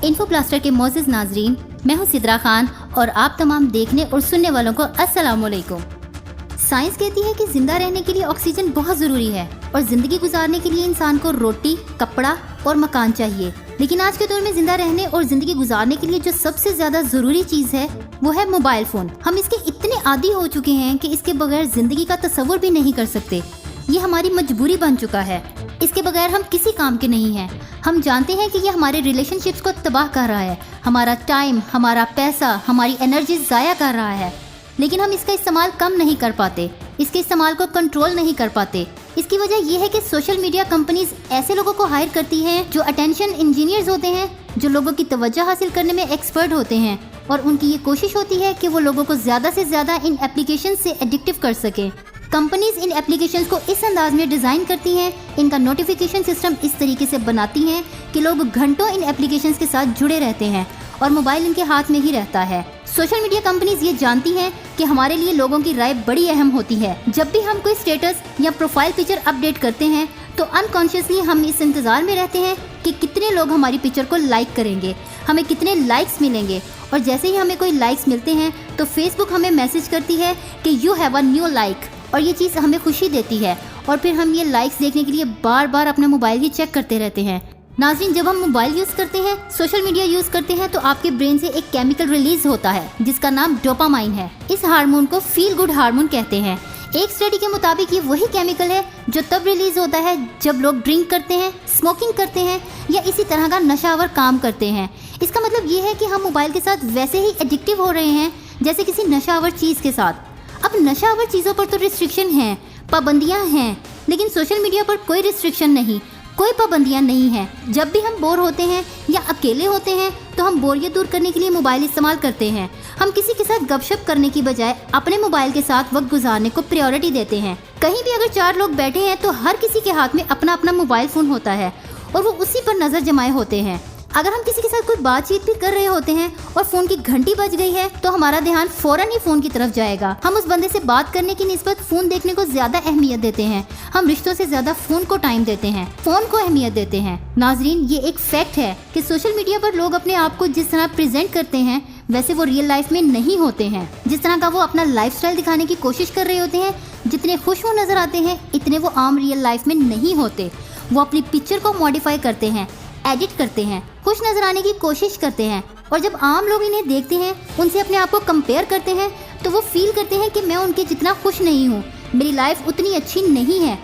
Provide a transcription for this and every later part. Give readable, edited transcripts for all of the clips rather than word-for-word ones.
Info plaster के मोअज़्ज़िज़ नाज़रीन, मैं हूँ सिद्रा खान और आप तमाम देखने और सुनने वालों को अस्सलाम वालेकुम। साइंस कहती है कि जिंदा रहने के लिए ऑक्सीजन बहुत ज़रूरी है और ज़िंदगी गुजारने के लिए इंसान को रोटी, कपड़ा और मकान चाहिए। लेकिन आज के दौर में जिंदा रहने और ज़िंदगी गुजारने के लिए जो सबसे ज़्यादा ज़रूरी चीज़ है वो है मोबाइल फ़ोन। हम इसके इतने आदी हो चुके हैं कि इसके बगैर ज़िंदगी का तसव्वुर भी नहीं कर सकते। ये हमारी मजबूरी बन चुका है। इसके बगैर हम किसी काम के नहीं हैं। हम जानते हैं कि ये हमारे रिलेशनशिप्स को तबाह कर रहा है, हमारा टाइम, हमारा पैसा, हमारी एनर्जी ज़ाया कर रहा है। लेकिन हम इसका इस्तेमाल कम नहीं कर पाते, इसके इस्तेमाल को कंट्रोल नहीं कर पाते। इसकी वजह यह है कि सोशल मीडिया कंपनीज ऐसे लोगों को हायर करती हैं जो अटेंशन इंजीनियर्स होते हैं, जो लोगों की तवज्जो हासिल करने में एक्सपर्ट होते हैं, और उनकी ये कोशिश होती है कि वो लोगों को ज़्यादा से ज़्यादा इन एप्लीकेशन से एडिक्टिव कर सकें। कंपनीज इन एप्लीकेशंस को इस अंदाज में डिज़ाइन करती हैं, इनका नोटिफिकेशन सिस्टम इस तरीके से बनाती हैं कि लोग घंटों इन एप्लीकेशंस के साथ जुड़े रहते हैं और मोबाइल इनके हाथ में ही रहता है। सोशल मीडिया कंपनीज ये जानती हैं कि हमारे लिए लोगों की राय बड़ी अहम होती है। जब भी हम कोई स्टेटस या प्रोफाइल पिक्चर अपडेट करते हैं तो अनकॉन्शियसली हम इस इंतज़ार में रहते हैं कि कितने लोग हमारी पिक्चर को लाइक करेंगे, हमें कितने लाइक्स मिलेंगे। और जैसे ही हमें कोई लाइक्स मिलते हैं तो फेसबुक हमें मैसेज करती है कि you have a new like, और ये चीज़ हमें खुशी देती है। और फिर हम ये लाइक्स देखने के लिए बार बार अपना मोबाइल ही चेक करते रहते हैं। नाज़रीन, जब हम मोबाइल यूज़ करते हैं, सोशल मीडिया यूज़ करते हैं तो आपके ब्रेन से एक केमिकल रिलीज होता है जिसका नाम डोपामाइन है। इस हार्मोन को फील गुड हार्मोन कहते हैं। एक स्टडी के मुताबिक ये वही केमिकल है जो तब रिलीज होता है जब लोग ड्रिंक करते हैं, स्मोकिंग करते हैं या इसी तरह का नशावर काम करते हैं। इसका मतलब ये है कि हम मोबाइल के साथ वैसे ही एडिक्टिव हो रहे हैं जैसे किसी नशावर चीज़ के साथ। अब नशावर चीज़ों पर तो रिस्ट्रिक्शन हैं, पाबंदियाँ हैं, लेकिन सोशल मीडिया पर कोई रिस्ट्रिक्शन नहीं, कोई पाबंदियाँ नहीं हैं। जब भी हम बोर होते हैं या अकेले होते हैं तो हम बोरियत दूर करने के लिए मोबाइल इस्तेमाल करते हैं। हम किसी के साथ गपशप करने की बजाय अपने मोबाइल के साथ वक्त गुजारने को प्रायोरिटी देते हैं। कहीं भी अगर 4 लोग बैठे हैं तो हर किसी के हाथ में अपना अपना मोबाइल फ़ोन होता है और वो उसी पर नज़र जमाए होते हैं। अगर हम किसी के साथ कोई बातचीत भी कर रहे होते हैं और फ़ोन की घंटी बज गई है तो हमारा ध्यान फ़ौरन ही फ़ोन की तरफ जाएगा। हम उस बंदे से बात करने की निस्बत फ़ोन देखने को ज़्यादा अहमियत देते हैं। हम रिश्तों से ज़्यादा फ़ोन को टाइम देते हैं, फ़ोन को अहमियत देते हैं। नाजरीन, ये एक फैक्ट है कि सोशल मीडिया पर लोग अपने आप को जिस तरह प्रेजेंट करते हैं वैसे वो रियल लाइफ में नहीं होते हैं। जिस तरह का वो अपना लाइफस्टाइल दिखाने की कोशिश कर रहे होते हैं, जितने खुश वो नज़र आते हैं, इतने वो आम रियल लाइफ में नहीं होते। वो अपनी पिक्चर को मॉडिफाई करते हैं, एडिट करते हैं, खुश नजर आने की कोशिश करते हैं, और जब आम लोग इन्हें देखते हैं, उनसे अपने आप को कंपेयर करते हैं तो वो फील करते हैं कि मैं उनके जितना खुश नहीं हूँ, मेरी लाइफ उतनी अच्छी नहीं है,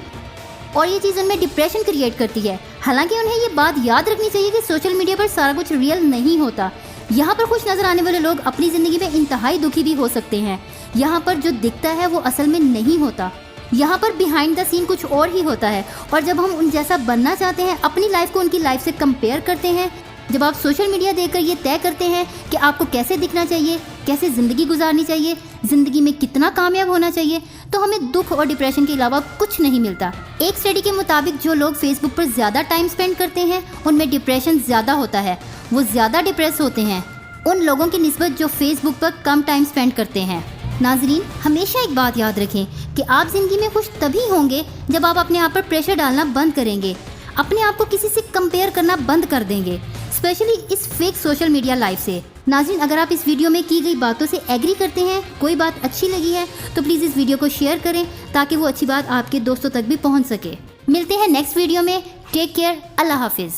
और ये चीज़ उनमें डिप्रेशन क्रिएट करती है। हालांकि उन्हें ये बात याद रखनी चाहिए कि सोशल मीडिया पर सारा कुछ रियल नहीं होता। यहाँ पर खुश नजर आने वाले लोग अपनी ज़िंदगी में इंतहाई दुखी भी हो सकते हैं। यहाँ पर जो दिखता है वो असल में नहीं होता। यहाँ पर बिहाइंड द सीन कुछ और ही होता है। और जब हम उन जैसा बनना चाहते हैं, अपनी लाइफ को उनकी लाइफ से कंपेयर करते हैं, जब आप सोशल मीडिया देखकर ये तय करते हैं कि आपको कैसे दिखना चाहिए, कैसे ज़िंदगी गुजारनी चाहिए, ज़िंदगी में कितना कामयाब होना चाहिए, तो हमें दुख और डिप्रेशन के अलावा कुछ नहीं मिलता। एक स्टडी के मुताबिक जो लोग फेसबुक पर ज़्यादा टाइम स्पेंड करते हैं उनमें डिप्रेशन ज़्यादा होता है। वो ज़्यादा डिप्रेस होते हैं उन लोगों की निस्बत जो फेसबुक पर कम टाइम स्पेंड करते हैं। नाजरीन, हमेशा एक बात याद रखें कि आप ज़िंदगी में खुश तभी होंगे जब आप अपने आप पर प्रेशर डालना बंद करेंगे, अपने आप को किसी से कंपेयर करना बंद कर देंगे, स्पेशली इस फेक सोशल मीडिया लाइफ से। नाज़रीन, अगर आप इस वीडियो में की गई बातों से एग्री करते हैं, कोई बात अच्छी लगी है, तो प्लीज़ इस वीडियो को शेयर करें ताकि वो अच्छी बात आपके दोस्तों तक भी पहुँच सके। मिलते हैं नेक्स्ट वीडियो में। टेक केयर, अल्लाह हाफिज़।